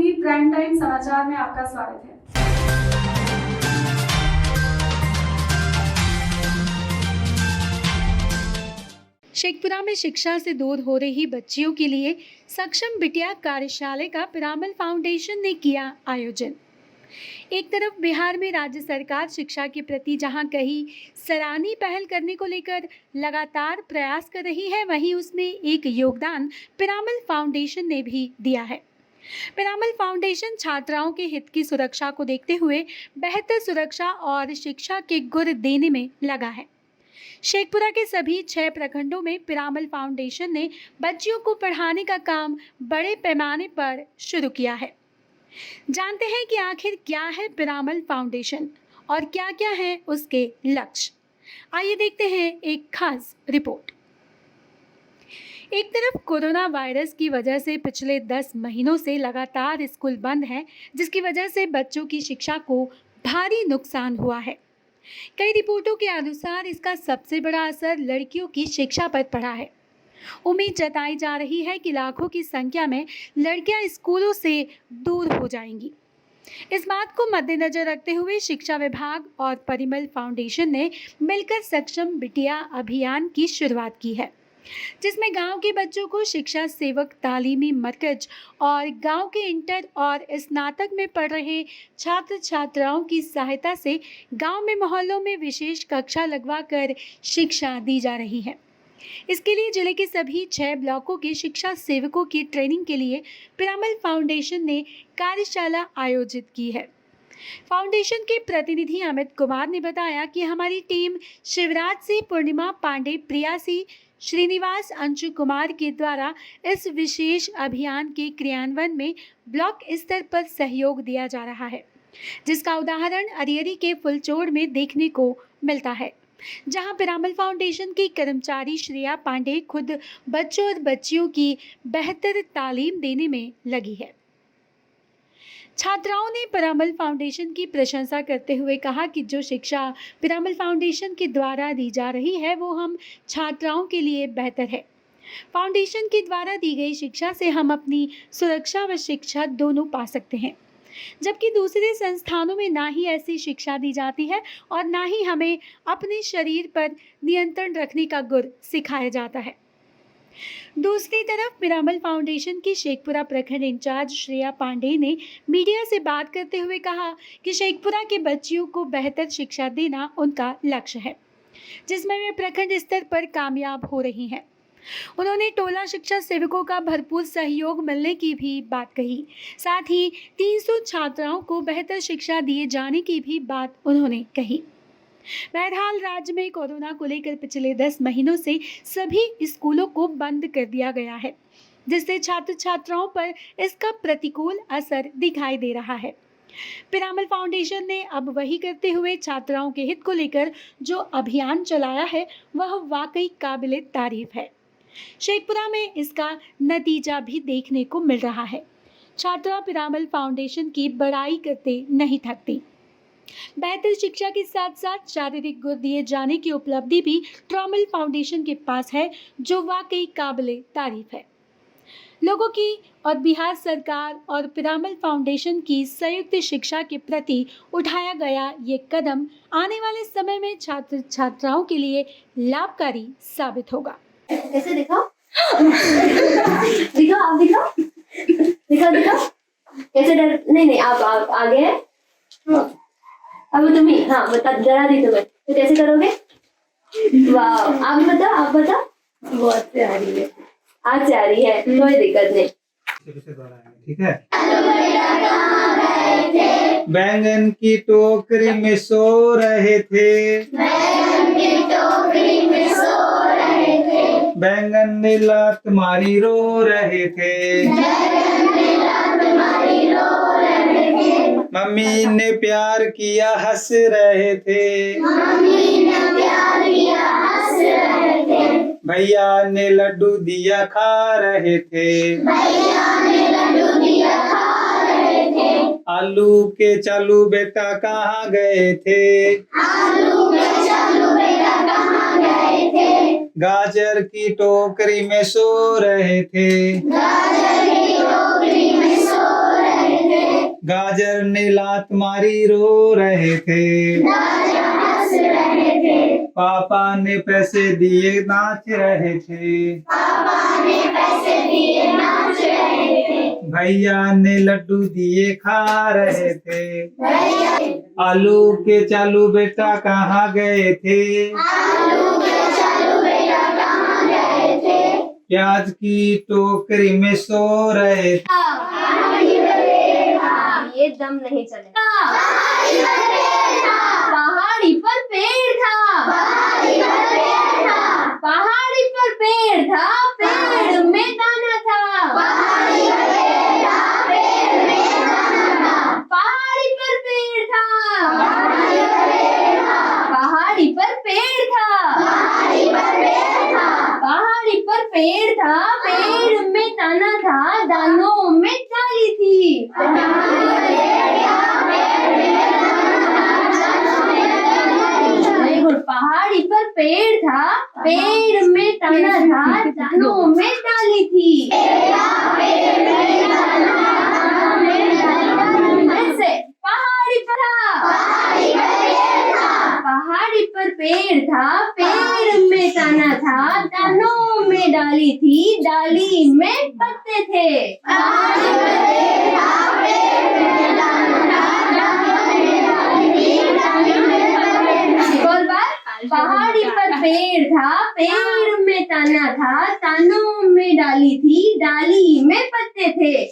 TV prime time समाचार में आपका स्वागत है। शेखपुरा में शिक्षा से दूर हो रही बच्चियों के लिए सक्षम बिटिया कार्यशाला का पिरामल फाउंडेशन ने किया आयोजन। एक तरफ बिहार में राज्य सरकार शिक्षा के प्रति जहां कहीं सराहनीय पहल करने को लेकर लगातार प्रयास कर रही है, वहीं उसमें एक योगदान पिरामल फाउंडेशन ने भी दिया है। पिरामल फाउंडेशन छात्राओं के हित की सुरक्षा को देखते हुए बेहतर सुरक्षा और शिक्षा के गुर देने में लगा है। शेखपुरा के सभी 6 प्रखंडों में पिरामल फाउंडेशन ने बच्चियों को पढ़ाने का काम बड़े पैमाने पर शुरू किया है। जानते हैं कि आखिर क्या है पिरामल फाउंडेशन और क्या क्या है उसके लक्ष्य। आइए देखते हैं एक खास रिपोर्ट। एक तरफ कोरोना वायरस की वजह से पिछले 10 महीनों से लगातार स्कूल बंद है, जिसकी वजह से बच्चों की शिक्षा को भारी नुकसान हुआ है। कई रिपोर्टों के अनुसार इसका सबसे बड़ा असर लड़कियों की शिक्षा पर पड़ा है। उम्मीद जताई जा रही है कि लाखों की संख्या में लड़कियां स्कूलों से दूर हो जाएंगी। इस बात को मद्देनजर रखते हुए शिक्षा विभाग और पिरामल फाउंडेशन ने मिलकर सक्षम बिटिया अभियान की शुरुआत की है, जिसमें गांव के बच्चों को शिक्षा सेवक तालीमी मरकज और गांव के इंटर और स्नातक में पढ़ रहे छात्र छात्राओं की सहायता से गांव में मोहल्लों में विशेष कक्षा लगवाकर शिक्षा दी जा रही है। इसके लिए जिले के सभी 6 ब्लॉकों के शिक्षा सेवकों की ट्रेनिंग के लिए पिरामल फाउंडेशन ने कार्यशाला आयोजित की है। फाउंडेशन के प्रतिनिधि अमित कुमार ने बताया कि हमारी टीम शिवराज से पूर्णिमा पांडे, प्रियासी, श्रीनिवास, अंशु कुमार के द्वारा इस विशेष अभियान के क्रियान्वयन में ब्लॉक स्तर पर सहयोग दिया जा रहा है, जिसका उदाहरण अरियरी के फुलचोड़ में देखने को मिलता है, जहां पिरामल फाउंडेशन की कर्मचारी श्रेया पांडे खुद बच्चों और बच्चियों की बेहतर तालीम देने में लगी है। छात्राओं ने पिरामल फाउंडेशन की प्रशंसा करते हुए कहा कि जो शिक्षा पिरामल फाउंडेशन के द्वारा दी जा रही है वो हम छात्राओं के लिए बेहतर है। फाउंडेशन के द्वारा दी गई शिक्षा से हम अपनी सुरक्षा व शिक्षा दोनों पा सकते हैं, जबकि दूसरे संस्थानों में ना ही ऐसी शिक्षा दी जाती है और ना ही हमें अपने शरीर पर नियंत्रण रखने का गुर सिखाया जाता है। दूसरी तरफ पिरामल फाउंडेशन की शेखपुरा प्रखंड इंचार्ज श्रेया पांडे ने मीडिया से बात करते हुए कहा कि शेखपुरा के बच्चियों को बेहतर शिक्षा देना उनका लक्ष्य है, जिसमें वे प्रखंड स्तर पर कामयाब हो रही हैं। उन्होंने टोला शिक्षा सेवकों का भरपूर सहयोग मिलने की भी बात कही। साथ ही 300 छात्राओं को बेहतर शिक्षा दिए जाने की भी बात उन्होंने कही। बहरहाल राज्य में कोरोना को लेकर पिछले 10 महीनों से सभी स्कूलों को बंद कर दिया गया है, जिससे छात्र छात्राओं पर इसका प्रतिकूल असर दिखाई दे रहा है। पिरामल फाउंडेशन ने अब वही करते हुए छात्राओं के हित को लेकर जो अभियान चलाया है वह वाकई काबिले तारीफ है। शेखपुरा में इसका नतीजा भी देखने को मिल रहा है। छात्रा पिरामल फाउंडेशन की बड़ाई करते नहीं थकती। बेहतर शिक्षा के साथ साथ शारीरिक गुण दिए जाने की उपलब्धि भी पिरामल फाउंडेशन के पास है, जो वाकई काबिले तारीफ है। लोगों की और बिहार सरकार और पिरामल फाउंडेशन की संयुक्त शिक्षा के प्रति उठाया गया ये कदम आने वाले समय में छात्र छात्राओं के लिए लाभकारी साबित होगा। कैसे दिखाओ? दिखाओ, आप दिखाओ, दिखाओ, दिखाओ। कैसे डर? नहीं, आप आगे हैं। अब तुम ही, हाँ बता, डरा दी तुम्हें तो कैसे करोगे? वाह, आप बताओ। बहुत से आ रही है, आज से आ रही है, कोई दिक्कत नहीं। ठीक है। बैंगन की टोकरी में सो रहे थे, बैंगन ने लात मारी रो रहे थे, मम्मी ने प्यार किया हंस रहे थे, भैया ने लड्डू दिया खा रहे थे, आलू के चालू बेटा कहाँ गए थे, गाजर की टोकरी में सो रहे थे, गाजर ने लात मारी रो रहे थे। पापा ने पैसे दिए नाच रहे थे। भैया ने लड्डू दिए खा रहे थे। आलू के चालू बेटा कहाँ गए थे? प्याज की टोकरी में सो रहे थे। ये दम नहीं चलेगा। पहाड़ी पर पेड़ था। पहाड़ी पर पेड़ था, पेड़ में दाना था। पहाड़ी पर पेड़ था। पहाड़ी पर पेड़ था। पहाड़ी पर पेड़ था, पेड़ में दाना था, दानों में डाली थी। पहाड़ी पर पेड़ था, पेड़ में दाना था, दानों में डाली थी। ऐसे पहाड़ी पर पहाड़ी पर पेड़ था, पेड़ में दाना था, दानों में डाली थी, डाली में पत्ते थे। पहाड़ी पर पेड़ था, पेड़ में तना था, तानों में डाली थी, डाली में पत्ते थे। पहाड़ी पर पेड़ था, पेड़ में तना था, तानों में डाली थी, डाली में पत्ते थे।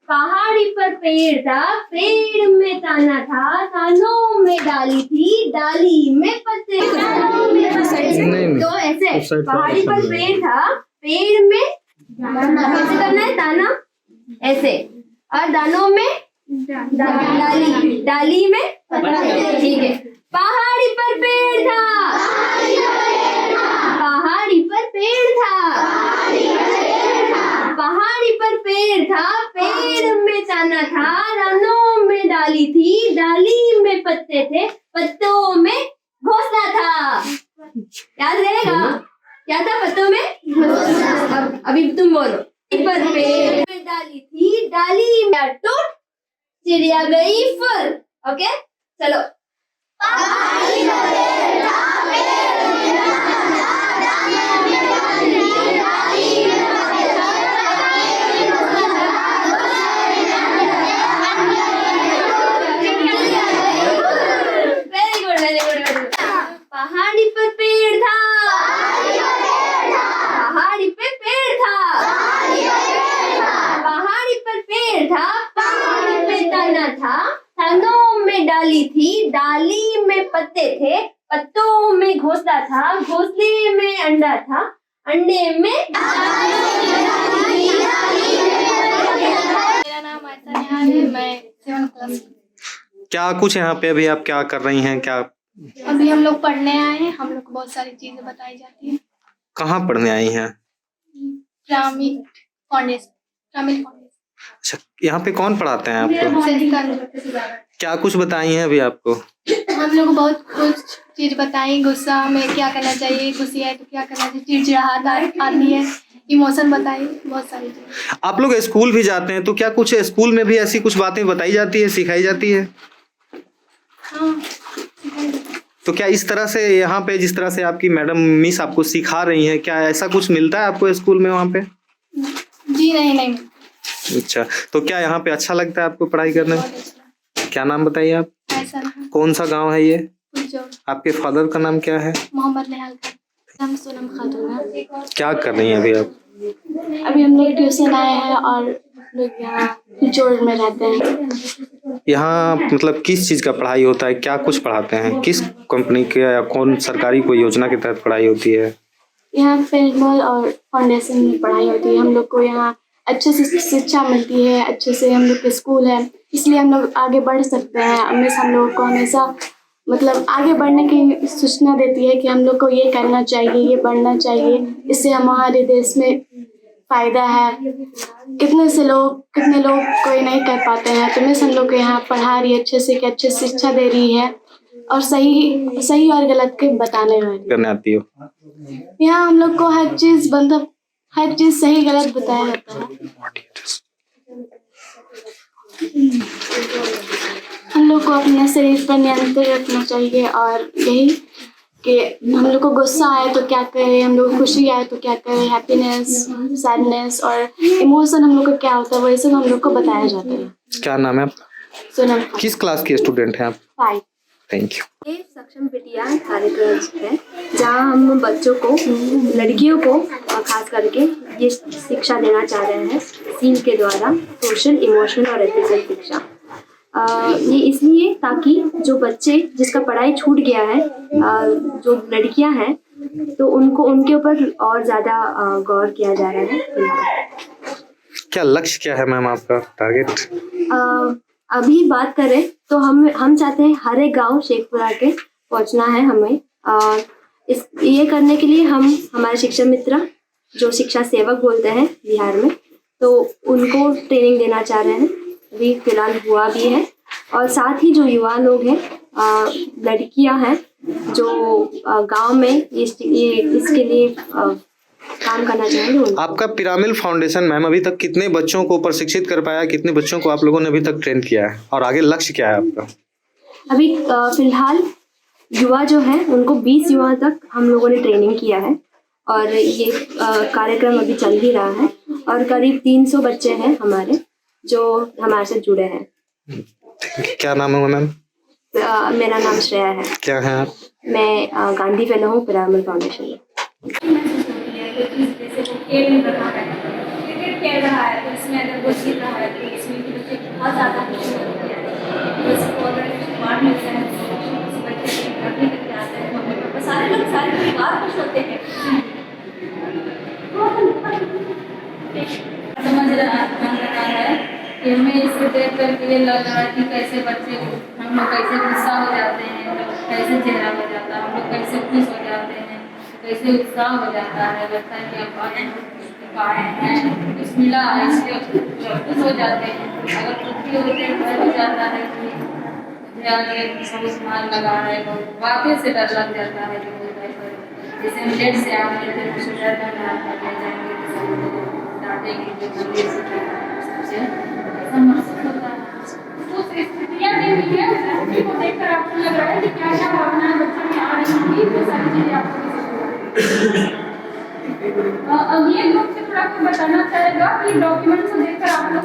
पहाड़ी पर पेड़ था, पेड़ में तना था, तानों में डाली थी, डाली में पत्ते थे। तो ऐसे पहाड़ी पर पेड़ था, पेड़ में कैसे करना है ताना ऐसे, और दानों में डाली, डाली में ठीक है। पहाड़ी पर पेड़ था, पहाड़ी पर पेड़ था, पहाड़ी पर पेड़ था, पेड़ में तना था, दानों में डाली थी, डाली में पत्ते थे, पत्तों में घोंसला था। याद रहेगा क्या था पत्तों में? अभी तुम बोलो। पर पेड़ में डाली थी, डाली में टूट, चिड़िया गई फुल। ओके चलो। Very good very good very good. पहाड़ी पर पेड़ था, पहाड़ी पे पेड़ था, पहाड़ी पर पेड़ था, पहाड़ी पे तना था, तनों में डाली थी, डाली में पत्ते थे, पत्तों में घोंसला था, घोंसले में अंडा था, अंडे में। मेरा नाम आयशा निहाल है, मैं 7th क्लास। क्या कुछ यहाँ पे अभी आप क्या कर रही हैं? क्या अभी हम लोग पढ़ने आए हैं, हम लोग को बहुत सारी चीजें बताई जाती है। कहाँ पढ़ने आई हैं? ग्रामीण फाउंडेशन। अच्छा, यहाँ पे कौन पढ़ाते हैं आपको? संस्कार। क्या कुछ बताई हैं अभी आपको? हम लोग को बहुत कुछ चीज बताई, गुस्सा में क्या करना चाहिए, खुशी है तो क्या करना चाहिए, चिड़चिड़ाहट आती है, इमोशन बताई, बहुत सारी चीजें। आप लोग स्कूल भी जाते हैं तो क्या कुछ स्कूल में भी ऐसी कुछ बातें बताई जाती है, सिखाई जाती है? हाँ, तो क्या इस तरह से यहाँ पे जिस तरह से आपकी मैडम मिस आपको सिखा रही हैं, क्या ऐसा कुछ मिलता है आपको स्कूल में वहाँ पे? जी नहीं। अच्छा, तो क्या यहाँ पे अच्छा लगता है आपको पढ़ाई करने में? क्या नाम बताइए आप? ऐसा नहीं। कौन सा गांव है ये? पुलचौड़। आपके फादर का नाम क्या है? मोहम्मद निहाल का। हम सोनम खातून है। क्या कर रही हैं अभी आप? अभी हम लोग ट्यूशन आए हैं और लोग यहाँ पुलचौड़ में रहते हैं। यहाँ मतलब किस चीज़ का पढ़ाई होता है, क्या कुछ पढ़ाते हैं, किस कंपनी के या कौन सरकारी कोई योजना के तहत पढ़ाई होती है? यहाँ पेंटबॉल और फाउंडेशन में पढ़ाई होती है। हम लोग को यहाँ अच्छे से शिक्षा मिलती है, अच्छे से हम लोग के स्कूल है, इसलिए हम लोग आगे बढ़ सकते हैं। हमेशा हम लोग को हमेशा मतलब आगे बढ़ने की सूचना देती है कि हम लोग को ये करना चाहिए, ये बढ़ना चाहिए, इससे हमारे देश में फ़ायदा है। कितने लोग कोई नहीं कर पाते हैं, तो मिस हम लोग को यहाँ पढ़ा रही है अच्छे से, कि अच्छे शिक्षा दे रही है, और सही सही और गलत के बताने वाली। करने आती हो? यहाँ हम लोग को हर चीज मतलब हर चीज सही गलत बताया जाता है। हम लोग को अपने शरीर पर नियंत्रण रखना चाहिए और यही कि हम लोग को गुस्सा आए तो क्या करें, हम लोग को खुशी आए तो क्या करें, हैप्पीनेस, सैडनेस और इमोशन हम लोग को क्या होता है वही सब हम लोग को बताया जाता है। क्या नाम है आपका? सोनम। किस क्लास के स्टूडेंट हैं आप? 5। Thank you. ये सक्षम बिटिया कार्यक्रम है जहाँ हम बच्चों को, लड़कियों को खास करके ये शिक्षा देना चाह रहे हैं सीन के द्वारा, सोशल, इमोशनल और एथिकल शिक्षा। ये इसलिए ताकि जो बच्चे जिसका पढ़ाई छूट गया है, जो लड़कियां हैं, तो उनको उनके ऊपर और ज़्यादा गौर किया जा रहा है। क्या लक्ष्य क्या है मैम आपका, टारगेट? अभी बात करें तो हम चाहते हैं हर एक गांव शेखपुरा के पहुंचना है हमें। ये करने के लिए हम हमारे शिक्षा मित्र जो शिक्षा सेवक बोलते हैं बिहार में, तो उनको ट्रेनिंग देना चाह रहे हैं। अभी फिलहाल हुआ भी है और साथ ही जो युवा लोग हैं, लड़कियां हैं जो गांव में इसके लिए काम करना चाहेंगे। आपका पिरामिल फाउंडेशन मैम अभी तक कितने बच्चों को प्रशिक्षित कर पाया, कितने बच्चों को आप लोगों ने अभी तक ट्रेन किया है और आगे लक्ष्य क्या है आपका? अभी फिलहाल युवा जो है उनको 20 युवा तक हम लोगों ने ट्रेनिंग किया है और ये कार्यक्रम अभी चल ही रहा है और करीब 300 बच्चे हैं हमारे जो हमारे से जुड़े हैं। क्या नाम है मैम? मेरा नाम श्रेया है। क्या है आप? मैं गांधी फेलो हूँ पिरामिल फाउंडेशन में। खेल रहा है, क्रिकेट खेल रहा है, तो इसमें अगर वो जीत रहा है तो इसमें भी बच्चे बहुत ज़्यादा खुशी होती है। तो इसको अगर बाहर मिलता है तो किसी बच्चे से करने करके आते हैं, मम्मी पापा सारे लोग, सारे परिवार खुश होते हैं। समझ रहा है कि हमें इसे देख कर ये लग रहा है कि कैसे बच्चे, हम लोग कैसे गुस्सा हो जाते हैं, कैसे चेहरा हो जाता है, हम लोग कैसे खुश हो जाते हैं, कैसे उत्साह हो जाता है, लगता है कि अब आए हैं कुछ मिला है इसलिए खुश हो जाते हैं। अगर दुखी होते हैं डर हो जाता है कि मुझे आगे सब सामान लगा है, बहुत बातें से डर लग जाता है कि जैसे हम लेट से आ गए थे कुछ डर लग रहा था ले जाएंगे तो सब लोग डांटेंगे कि मंदिर से ऐसा महसूस होता है। उस स्थितियाँ जो हुई है उस स्थिति को देखकर आपको लग रहा है कि क्या क्या भावनाएं बच्चों में आ रही होंगी, वो सारी चीज़ें आपको अब ये ग्रुप से थोड़ा आपको बताना चाहेगा कि डॉक्यूमेंट्स को देखकर आपको